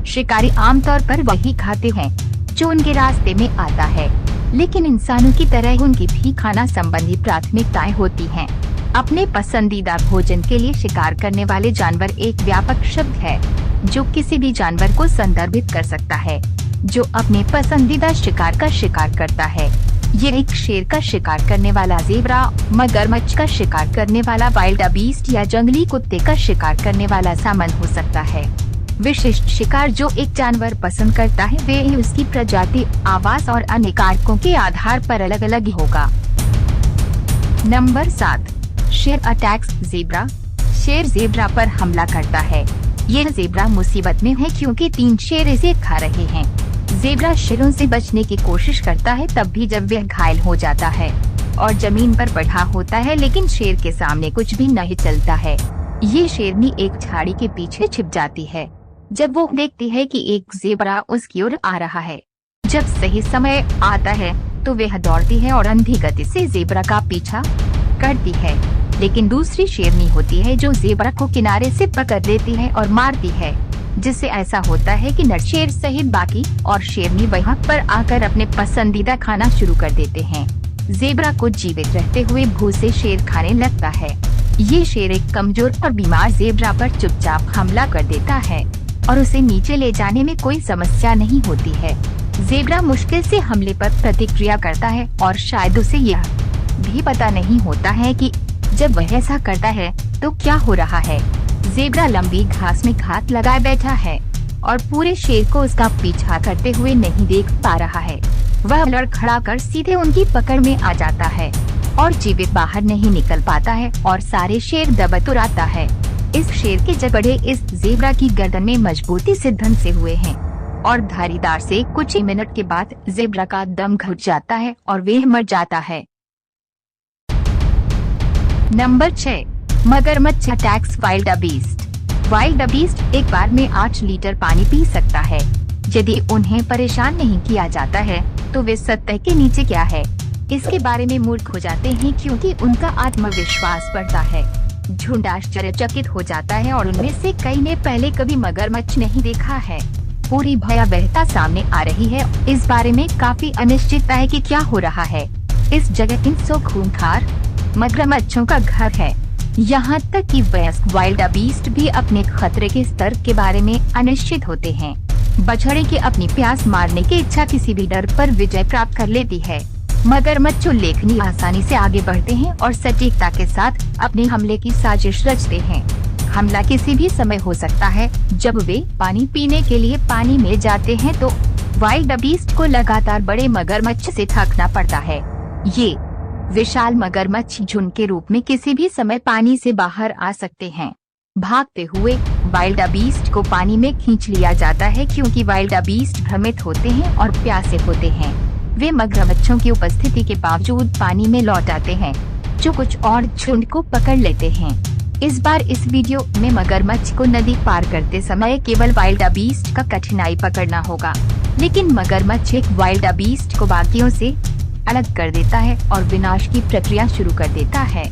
शिकारी आमतौर पर वही खाते हैं जो उनके रास्ते में आता है, लेकिन इंसानों की तरह उनकी भी खाना संबंधी प्राथमिकताएं होती हैं। अपने पसंदीदा भोजन के लिए शिकार करने वाले जानवर एक व्यापक शब्द है जो किसी भी जानवर को संदर्भित कर सकता है जो अपने पसंदीदा शिकार का शिकार करता है। ये एक शेर का शिकार करने वाला ज़ेब्रा, मगरमच्छ का शिकार करने वाला वाइल्ड बीस्ट या जंगली कुत्ते का शिकार करने वाला सामन हो सकता है। विशिष्ट शिकार जो एक जानवर पसंद करता है वे ही उसकी प्रजाति, आवास और अन्य कारकों के आधार पर अलग अलग होगा। नंबर 7, शेर अटैक्स ज़ेब्रा। शेर ज़ेब्रा पर हमला करता है। यह ज़ेब्रा मुसीबत में है क्योंकि 3 शेर इसे खा रहे हैं। ज़ेब्रा शेरों से बचने की कोशिश करता है तब भी जब वह घायल हो जाता है और जमीन पर पड़ा होता है, लेकिन शेर के सामने कुछ भी नहीं चलता है। ये शेरनी एक झाड़ी के पीछे छिप जाती है जब वो देखती है कि एक ज़ेब्रा उसकी ओर आ रहा है। जब सही समय आता है तो वह दौड़ती है और अंधी गति से ज़ेब्रा का पीछा करती है, लेकिन दूसरी शेरनी होती है जो ज़ेब्रा को किनारे से पकड़ लेती है और मारती है, जिससे ऐसा होता है कि नर शेर सहित बाकी और शेरनी वहां पर आकर अपने पसंदीदा खाना शुरू कर देते हैं। ज़ेब्रा को जीवित रहते हुए भूसे शेर खाने लगता है। ये शेर एक कमजोर और बीमार ज़ेब्रा पर चुपचाप हमला कर देता है और उसे नीचे ले जाने में कोई समस्या नहीं होती है। ज़ेब्रा मुश्किल से हमले पर प्रतिक्रिया करता है और शायद उसे यह भी पता नहीं होता है कि जब वह ऐसा करता है तो क्या हो रहा है। ज़ेब्रा लंबी घास में घात लगाए बैठा है और पूरे शेर को उसका पीछा करते हुए नहीं देख पा रहा है। वह लड़खड़ा कर सीधे उनकी पकड़ में आ जाता है और जीवित बाहर नहीं निकल पाता है और सारे शेर दबतुराता है। इस शेर के जबड़े इस ज़ेब्रा की गर्दन में मजबूती से धंसे हुए हैं और धारीदार से कुछ ही मिनट के बाद ज़ेब्रा का दम घुट जाता है और वह मर जाता है। नंबर 6, मगरमच्छ attacks wild beast. Wild beast एक बार में 8 लीटर पानी पी सकता है। यदि उन्हें परेशान नहीं किया जाता है तो वे सतह के नीचे क्या है इसके बारे में मूर्ख हो जाते हैं क्योंकि उनका आत्मविश्वास बढ़ता है। झुंड आश्चर्यचकित हो जाता है और उनमें से कई ने पहले कभी मगरमच्छ नहीं देखा है। पूरी भयावहता सामने आ रही है। इस बारे में काफी अनिश्चितता है कि क्या हो रहा है। इस जगह 300 खूंखार मगरमच्छों का घर है। यहाँ तक कि वयस्क वाइल्ड बीस्ट भी अपने खतरे के स्तर के बारे में अनिश्चित होते हैं। बछड़े की अपनी प्यास मारने की इच्छा किसी भी डर पर विजय प्राप्त कर लेती है। मगरमच्छ उल्लेखनीय आसानी से आगे बढ़ते हैं और सटीकता के साथ अपने हमले की साजिश रचते हैं। हमला किसी भी समय हो सकता है। जब वे पानी पीने के लिए पानी में जाते हैं तो वाइल्ड बीस्ट को लगातार बड़े मगरमच्छ से थकना पड़ता है। ये विशाल मगरमच्छ झुंड के रूप में किसी भी समय पानी से बाहर आ सकते हैं। भागते हुए वाइल्ड बीस्ट को पानी में खींच लिया जाता है क्योंकि वाइल्ड बीस्ट भ्रमित होते हैं और प्यासे होते हैं। वे मगरमच्छों की उपस्थिति के बावजूद पानी में लौट आते हैं जो कुछ और झुंड को पकड़ लेते हैं। इस बार इस वीडियो में मगरमच्छ को नदी पार करते समय केवल वाइल्ड बीस्ट का कठिनाई पकड़ना होगा, लेकिन मगरमच्छ एक वाइल्ड बीस्ट को बाकियों से अलग कर देता है और विनाश की प्रक्रिया शुरू कर देता है।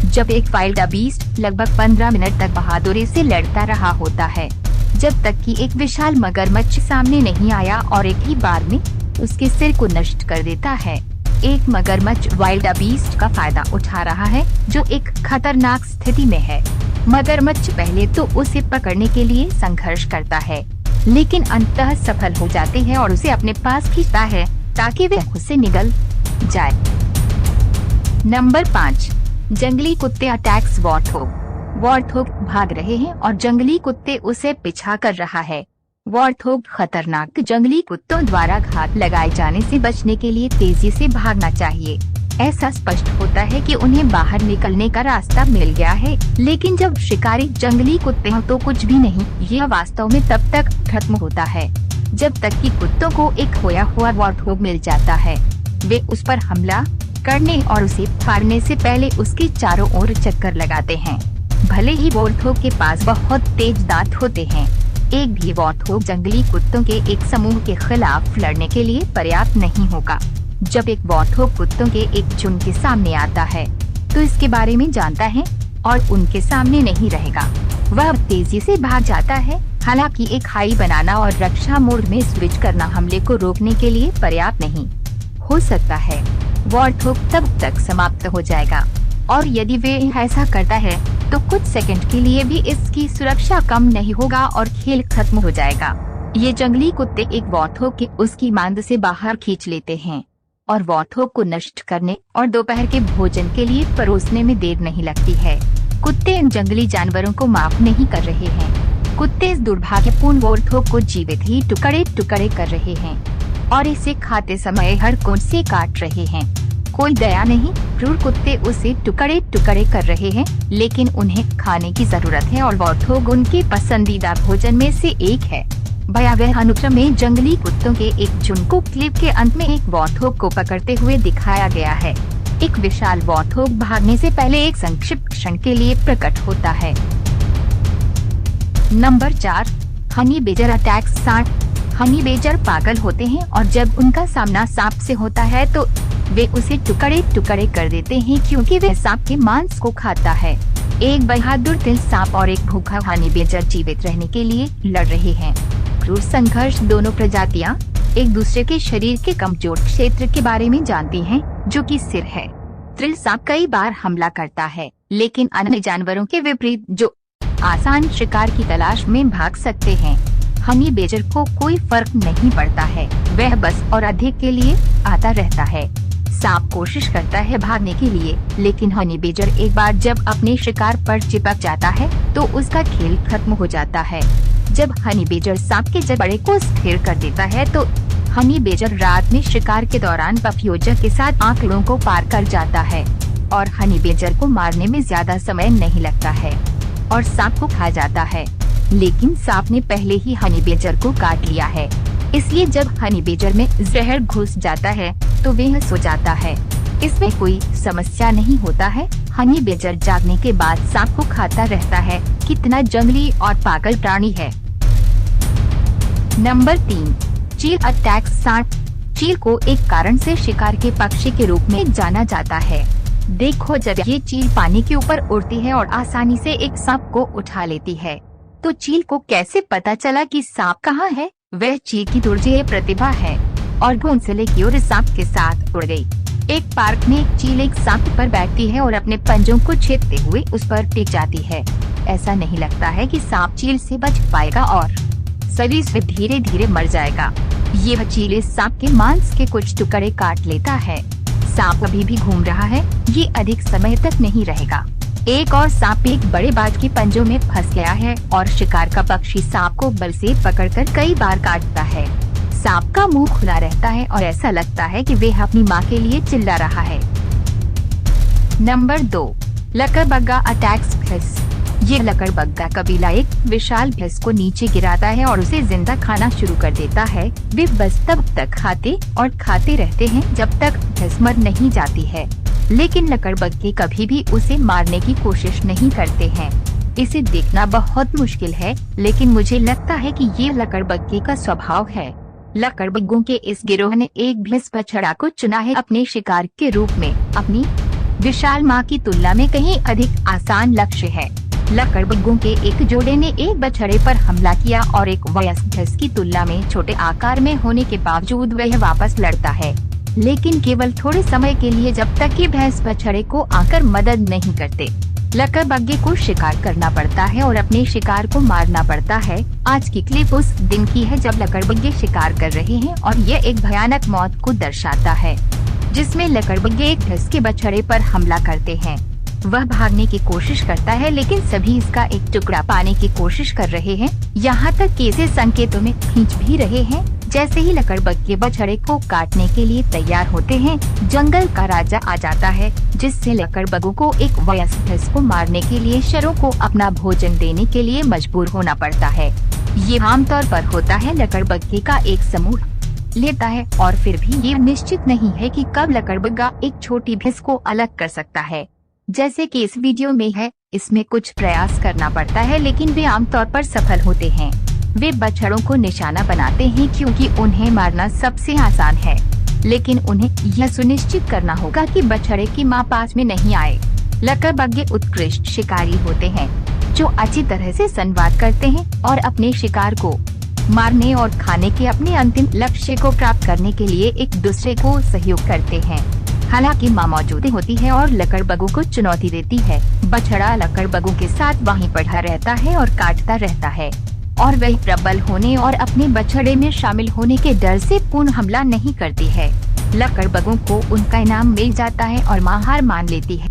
जब एक वाइल्ड बीस्ट लगभग 15 मिनट तक बहादुरी से लड़ता रहा होता है, जब तक कि एक विशाल मगरमच्छ सामने नहीं आया और एक ही बार में उसके सिर को नष्ट कर देता है। एक मगरमच्छ वाइल्ड बीस्ट का फायदा उठा रहा है जो एक खतरनाक स्थिति में है। मगरमच्छ पहले तो उसे पकड़ने के लिए संघर्ष करता है, लेकिन अंततः सफल हो जाते हैं और उसे अपने पास खींचता है ताकि वह उससे निगल जाए। नंबर 5, जंगली कुत्ते अटैक्स वॉर्थोग। वॉर्थोग भाग रहे हैं और जंगली कुत्ते उसे पीछा कर रहा है। वॉर्थोग खतरनाक जंगली कुत्तों द्वारा घात लगाए जाने से बचने के लिए तेजी से भागना चाहिए। ऐसा स्पष्ट होता है कि उन्हें बाहर निकलने का रास्ता मिल गया है, लेकिन जब शिकारी जंगली कुत्ते हों तो कुछ भी नहीं। यह वास्तव में तब तक खत्म होता है जब तक कि कुत्तों को एक खोया हुआ वॉर्थोग मिल जाता है। वे उस पर हमला करने और उसे फाड़ने से पहले उसके चारों ओर चक्कर लगाते हैं। भले ही वॉर्थोग के पास बहुत तेज दांत होते हैं, एक भी वॉर्थोग जंगली कुत्तों के एक समूह के खिलाफ लड़ने के लिए पर्याप्त नहीं होगा। जब एक वॉर्थोग कुत्तों के एक झुंड के सामने आता है तो इसके बारे में जानता है और उनके सामने नहीं रहेगा। वह तेजी से भाग जाता है। हालांकि एक खाई बनाना और रक्षा मोड में स्विच करना हमले को रोकने के लिए पर्याप्त नहीं हो सकता है। वॉर्थोग तब तक समाप्त हो जाएगा और यदि वे ऐसा करता है तो कुछ सेकंड के लिए भी इसकी सुरक्षा कम नहीं होगा और खेल खत्म हो जाएगा। ये जंगली कुत्ते एक वॉर्थोग के उसकी मांद से बाहर खींच लेते हैं और वॉर्थोग को नष्ट करने और दोपहर के भोजन के लिए परोसने में देर नहीं लगती है। कुत्ते इन जंगली जानवरों को माफ नहीं कर रहे हैं। कुत्ते इस दुर्भाग्यपूर्ण वॉर्थोग को जीवित ही टुकड़े टुकड़े कर रहे हैं और इसे खाते समय हर कोण से काट रहे हैं। कोई दया नहीं, क्रूर कुत्ते उसे टुकड़े टुकड़े कर रहे हैं, लेकिन उन्हें खाने की जरूरत है और वॉर्थोग उनके पसंदीदा भोजन में से एक है। भयावह अनुक्रम में जंगली कुत्तों के एक झुंड को क्लिप के अंत में एक वॉर्थोग को पकड़ते हुए दिखाया गया है। एक विशाल वॉर्थोग भागने से पहले एक संक्षिप्त क्षण के लिए प्रकट होता है। Number 4, honey badger attacks. Honey badger पागल होते हैं और जब उनका सामना सांप से होता है तो वे उसे टुकड़े टुकड़े कर देते हैं क्योंकि वे सांप के मांस को खाता है। एक बहादुर तिल सांप और एक भूखा हनी बेजर जीवित रहने के लिए लड़ रहे हैं। क्रूर संघर्ष। दोनों प्रजातियां एक दूसरे के शरीर के कमजोर क्षेत्र के बारे में जानती हैं, जो कि सिर है। तिल सांप कई बार हमला करता है, लेकिन अन्य जानवरों के विपरीत जो आसान शिकार की तलाश में भाग सकते हैं, हनी बेजर को कोई फर्क नहीं पड़ता है। वह बस और अधिक के लिए आता रहता है। सांप कोशिश करता है भागने के लिए, लेकिन हनी बेजर एक बार जब अपने शिकार पर चिपक जाता है तो उसका खेल खत्म हो जाता है। जब हनी बेजर सांप के जबड़े को स्थिर कर देता है तो हनी बेजर रात में शिकार के दौरान पफयोजक के साथ आंकड़ों को पार कर जाता है और हनी बेजर को मारने में ज्यादा समय नहीं लगता है और सांप को खा जाता है। लेकिन सांप ने पहले ही हनी बेजर को काट लिया है, इसलिए जब हनी बेजर में जहर घुस जाता है तो वह सो जाता है। इसमें कोई समस्या नहीं होता है। हनी बेजर जागने के बाद सांप को खाता रहता है। कितना जंगली और पागल प्राणी है। नंबर 3, चील अटैक्स। चील को एक कारण से शिकार के पक्षी के रूप में जाना जाता है। देखो, जब ये चील पानी के ऊपर उड़ती है और आसानी से एक सांप को उठा लेती है, तो चील को कैसे पता चला कि सांप कहाँ है? वह चील की दुर्जेय प्रतिभा है और घोंसले की ओर सांप के साथ उड़ गई। एक पार्क में एक चील एक सांप पर बैठती है और अपने पंजों को छेदते हुए उस पर टिक जाती है। ऐसा नहीं लगता है कि सांप चील से बच पाएगा और सरीसृप धीरे धीरे मर जाएगा। यह चील इस सांप के मांस के कुछ टुकड़े काट लेता है। सांप अभी भी घूम रहा है, ये अधिक समय तक नहीं रहेगा। एक और सांप एक बड़े बाज के पंजों में फंस गया है और शिकार का पक्षी सांप को बल से पकड़कर कई बार काटता है। सांप का मुंह खुला रहता है और ऐसा लगता है कि वह अपनी मां के लिए चिल्ला रहा है। नंबर 2, लकड़बग्गा अटैक्स भैंस। ये लकड़बग्गा कबीला एक विशाल भैंस को नीचे गिराता है और उसे जिंदा खाना शुरू कर देता है। वे बस तब तक खाते और खाते रहते हैं जब तक भैंस मर नहीं जाती है, लेकिन लकड़बग्गे कभी भी उसे मारने की कोशिश नहीं करते हैं। इसे देखना बहुत मुश्किल है, लेकिन मुझे लगता है कि ये लकड़बग्गे का स्वभाव है। लकड़बग्गों के इस गिरोह ने एक भैंस बछड़ा को चुना है अपने शिकार के रूप में। अपनी विशाल मां की तुलना में कहीं अधिक आसान लक्ष्य है। लकड़बग्गों के एक जोड़े ने एक बछड़े पर हमला किया और एक वयस्क भैंस की तुलना में छोटे आकार में होने के बावजूद वह वापस लड़ता है, लेकिन केवल थोड़े समय के लिए, जब तक कि भैंस बछड़े को आकर मदद नहीं करते। लकड़बग्गे को शिकार करना पड़ता है और अपने शिकार को मारना पड़ता है। आज की क्लिप उस दिन की है जब लकड़बग्गे शिकार कर रहे हैं और यह एक भयानक मौत को दर्शाता है, जिसमें लकड़बग्गे एक भैंस के बछड़े पर हमला करते हैं। वह भागने की कोशिश करता है, लेकिन सभी इसका एक टुकड़ा पाने की कोशिश कर रहे हैं, यहाँ तक कि इसे संकेतों में खींच भी रहे हैं। जैसे ही लकड़बग्गे बछड़े को काटने के लिए तैयार होते हैं, जंगल का राजा आ जाता है, जिससे लकड़बग्गों को एक वयस्क भैंस को मारने के लिए शरों को अपना भोजन देने के लिए मजबूर होना पड़ता है। ये आमतौर पर होता है। लकड़बग्गे का एक समूह लेता है और फिर भी ये निश्चित नहीं है कि कब लकड़बग्गा एक छोटी भैंस को अलग कर सकता है। जैसे कि इस वीडियो में है, इसमें कुछ प्रयास करना पड़ता है, लेकिन वे आमतौर पर सफल होते हैं। वे बछड़ों को निशाना बनाते हैं क्योंकि उन्हें मारना सबसे आसान है, लेकिन उन्हें यह सुनिश्चित करना होगा कि बछड़े की मां पास में नहीं आए। लकड़बग्घे उत्कृष्ट शिकारी होते हैं जो अच्छी तरह से संवाद करते हैं और अपने शिकार को मारने और खाने के अपने अंतिम लक्ष्य को प्राप्त करने के लिए एक दूसरे को सहयोग करते हैं। हालांकि माँ मौजूद होती है और लकड़बग्घों को चुनौती देती है, बछड़ा लकड़बग्घों के साथ वहीं पड़ा रहता है और काटता रहता है और वह प्रबल होने और अपने बछड़े में शामिल होने के डर से पूर्ण हमला नहीं करती है। लकड़बग्घों को उनका इनाम मिल जाता है और माँ हार मान लेती है।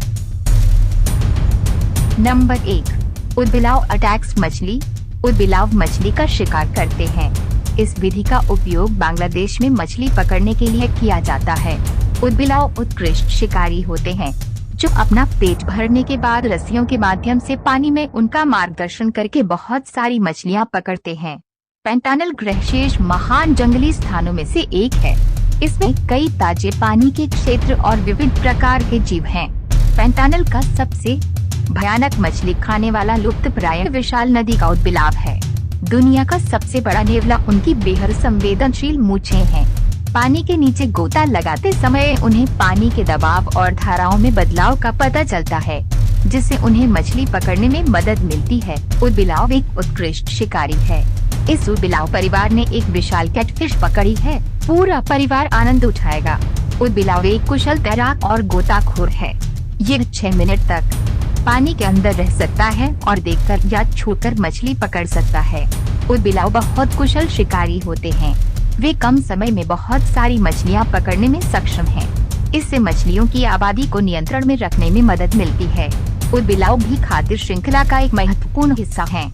नंबर 1, उदबिलाव अटैक्स मछली। उदबिलाव मछली का शिकार करते हैं। इस विधि का उपयोग बांग्लादेश में मछली पकड़ने के लिए किया जाता है। उदबिलाव उत्कृष्ट शिकारी होते हैं जो अपना पेट भरने के बाद रस्सियों के माध्यम से पानी में उनका मार्गदर्शन करके बहुत सारी मछलियां पकड़ते हैं। पैंटानल ग्रहशेष महान जंगली स्थानों में से एक है। इसमें कई ताजे पानी के क्षेत्र और विविध प्रकार के जीव हैं। पैंटानल का सबसे भयानक मछली खाने वाला लुप्तप्राय विशाल नदी का उदबिलाव है। दुनिया का सबसे बड़ा नेवला उनकी बेहद संवेदनशील मूंछें हैं। पानी के नीचे गोता लगाते समय उन्हें पानी के दबाव और धाराओं में बदलाव का पता चलता है, जिससे उन्हें मछली पकड़ने में मदद मिलती है। उदबिलाव एक उत्कृष्ट शिकारी है। इस उदबिलाव परिवार ने एक विशाल कैटफिश पकड़ी है। पूरा परिवार आनंद उठाएगा। उदबिलाव एक कुशल तैराक और गोताखोर है। ये 6 मिनट तक पानी के अंदर रह सकता है और देखकर या छूकर मछली पकड़ सकता है। उदबिलाव बहुत कुशल शिकारी होते हैं। वे कम समय में बहुत सारी मछलियां पकड़ने में सक्षम हैं। इससे मछलियों की आबादी को नियंत्रण में रखने में मदद मिलती है। उदबिलाव भी खाद्य श्रृंखला का एक महत्वपूर्ण हिस्सा हैं।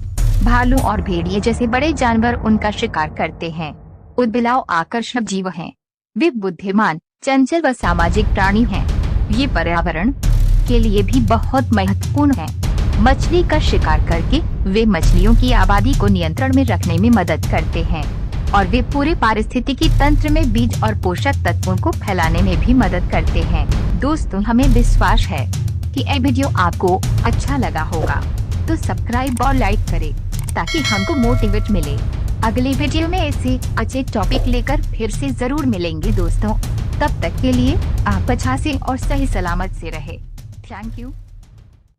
भालू और भेड़िए जैसे बड़े जानवर उनका शिकार करते हैं। उदबिलाव आकर्षक जीव हैं। वे बुद्धिमान, चंचल व सामाजिक प्राणी हैं। ये पर्यावरण के लिए भी बहुत महत्वपूर्ण है। मछली का शिकार करके वे मछलियों की आबादी को नियंत्रण में रखने में मदद करते हैं और वे पूरे पारिस्थितिकी तंत्र में बीज और पोषक तत्वों को फैलाने में भी मदद करते हैं। दोस्तों, हमें विश्वास है कि ये वीडियो आपको अच्छा लगा होगा, तो सब्सक्राइब और लाइक करें ताकि हमको मोटिवेट मिले। अगले वीडियो में ऐसे अच्छे टॉपिक लेकर फिर से जरूर मिलेंगे दोस्तों। तब तक के लिए आप अच्छा से और सही सलामत से रहे। Thank you.